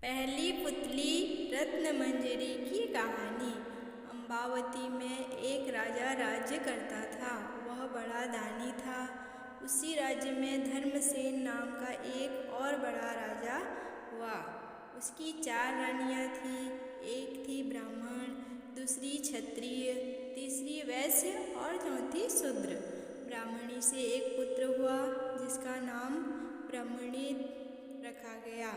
पहली पुतली रत्नमंजरी की कहानी। अम्बावती में एक राजा राज्य करता था। वह बड़ा दानी था। उसी राज्य में धर्मसेन नाम का एक और बड़ा राजा हुआ। उसकी 4 रानियां थीं। एक थी ब्राह्मण, दूसरी क्षत्रिय, तीसरी वैश्य और चौथी शूद्र। ब्राह्मणी से एक पुत्र हुआ जिसका नाम ब्रह्मणी रखा गया।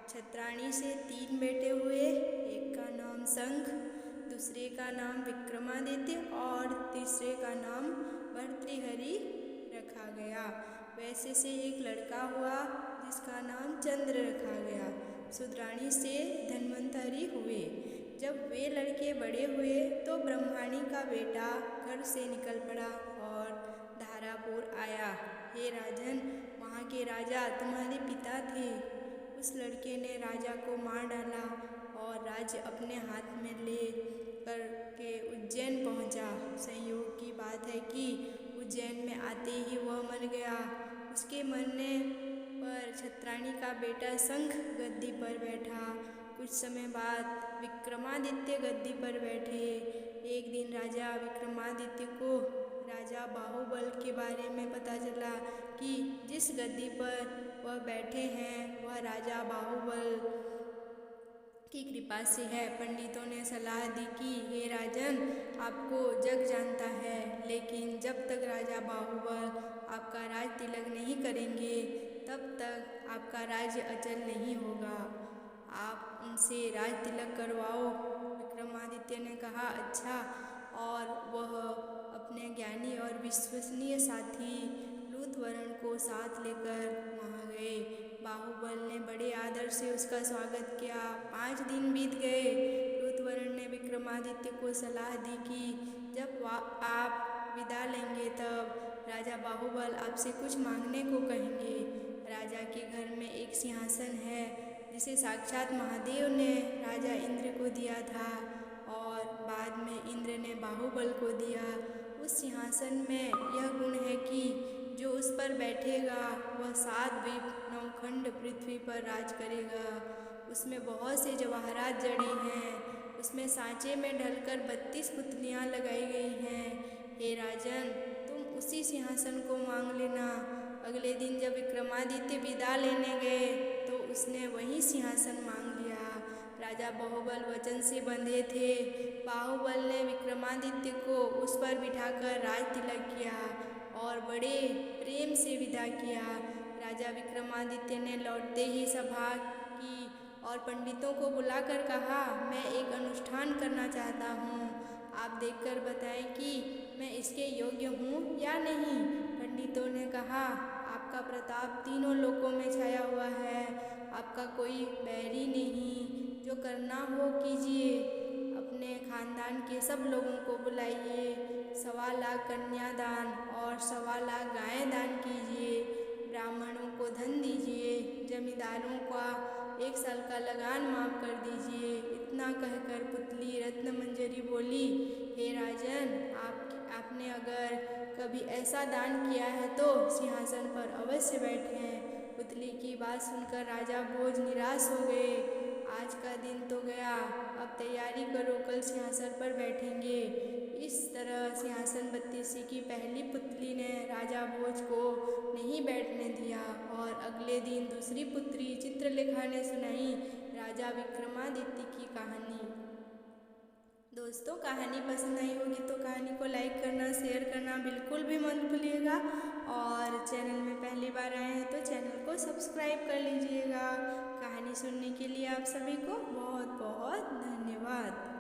क्षत्राणी से 3 बेटे हुए। एक का नाम शंख, दूसरे का नाम विक्रमादित्य और तीसरे का नाम भर्तृहरि रखा गया। वैश्य से एक लड़का हुआ जिसका नाम चंद्र रखा गया। शूद्राणी से धन्वंतरि हुए। जब वे लड़के बड़े हुए तो ब्रह्मणी का बेटा घर से निकल पड़ा और धारापुर आया। हे राजन, वहाँ के राजा तुम्हारे पिता थे। उस लड़के ने राजा को मार डाला और राज्य अपने हाथ में ले कर के उज्जैन पहुँचा। संयोग की बात है कि उज्जैन में आते ही वह मर गया। उसके मरने पर क्षत्राणी का बेटा शंख गद्दी पर बैठा। कुछ समय बाद विक्रमादित्य गद्दी पर बैठे। एक दिन राजा विक्रमादित्य को राजा बाहुबल के बारे में पता चला कि जिस गद्दी पर वह बैठे हैं वह राजा बाहुबल की कृपा से है। पंडितों ने सलाह दी कि हे राजन, आपको जग जानता है, लेकिन जब तक राजा बाहुबल आपका राज तिलक नहीं करेंगे तब तक आपका राज्य अचल नहीं होगा। आप उनसे राज तिलक करवाओ। विक्रमादित्य ने कहा, अच्छा। और वह अपने ज्ञानी और विश्वसनीय साथी लूतवरण को साथ लेकर वहाँ गए। बाहुबल ने बड़े आदर से उसका स्वागत किया। 5 दिन बीत गए। लूतवरण ने विक्रमादित्य को सलाह दी कि जब आप विदा लेंगे तब राजा बाहुबल आपसे कुछ मांगने को कहेंगे। राजा के घर में एक सिंहासन है जिसे साक्षात महादेव ने राजा इंद्र को दिया था और बाद में इंद्र ने बाहुबल को दिया। उस सिंहासन में यह गुण है कि जो उस पर बैठेगा वह 7 द्वीप 9 खंड पृथ्वी पर राज करेगा। उसमें बहुत से जवाहरात जड़े हैं। उसमें सांचे में ढलकर 32 पुतलियाँ लगाई गई हैं। हे राजन, तुम उसी सिंहासन को मांग लेना। अगले दिन जब विक्रमादित्य विदा लेने गए तो उसने वही सिंहासन मांग लिया। राजा बाहुबल वचन से बंधे थे। बाहुबल ने विक्रमादित्य को उस पर बिठाकर राज तिलक किया और बड़े प्रेम से विदा किया। राजा विक्रमादित्य ने लौटते ही सभा की और पंडितों को बुलाकर कहा, मैं एक अनुष्ठान करना चाहता हूँ। आप देखकर बताएं कि मैं इसके योग्य हूँ या नहीं। पंडितों ने कहा, आपका प्रताप तीनों लोकों में छाया हुआ है। आपका कोई बैरी नहीं। जो करना हो कीजिए। अपने खानदान के सब लोगों को बुलाइए। 1.25 लाख कन्यादान और 1.25 लाख गायें दान कीजिए। ब्राह्मणों को धन दीजिए। जमींदारों का 1 साल का लगान माफ कर दीजिए। इतना कहकर पुतली रत्नमंजरी बोली, हे राजन, आपने अगर कभी ऐसा दान किया है तो सिंहासन पर अवश्य बैठें। पुतली की बात सुनकर राजा भोज निराश हो गए। आज का दिन तो गया, अब तैयारी करो, कल सिंहासन पर बैठेंगे। इस तरह सिंहासन बत्तीसी की पहली पुतली ने राजा भोज को नहीं बैठने दिया और अगले दिन दूसरी पुत्री चित्रलेखा ने सुनाई राजा विक्रमादित्य की कहानी। दोस्तों, कहानी पसंद आई होगी तो कहानी को लाइक करना, शेयर करना बिल्कुल भी मत भूलिएगा और चैनल में पहली बार आए हैं तो चैनल को सब्सक्राइब कर लीजिएगा। कहानी सुनने के लिए आप सभी को बहुत बहुत धन्यवाद।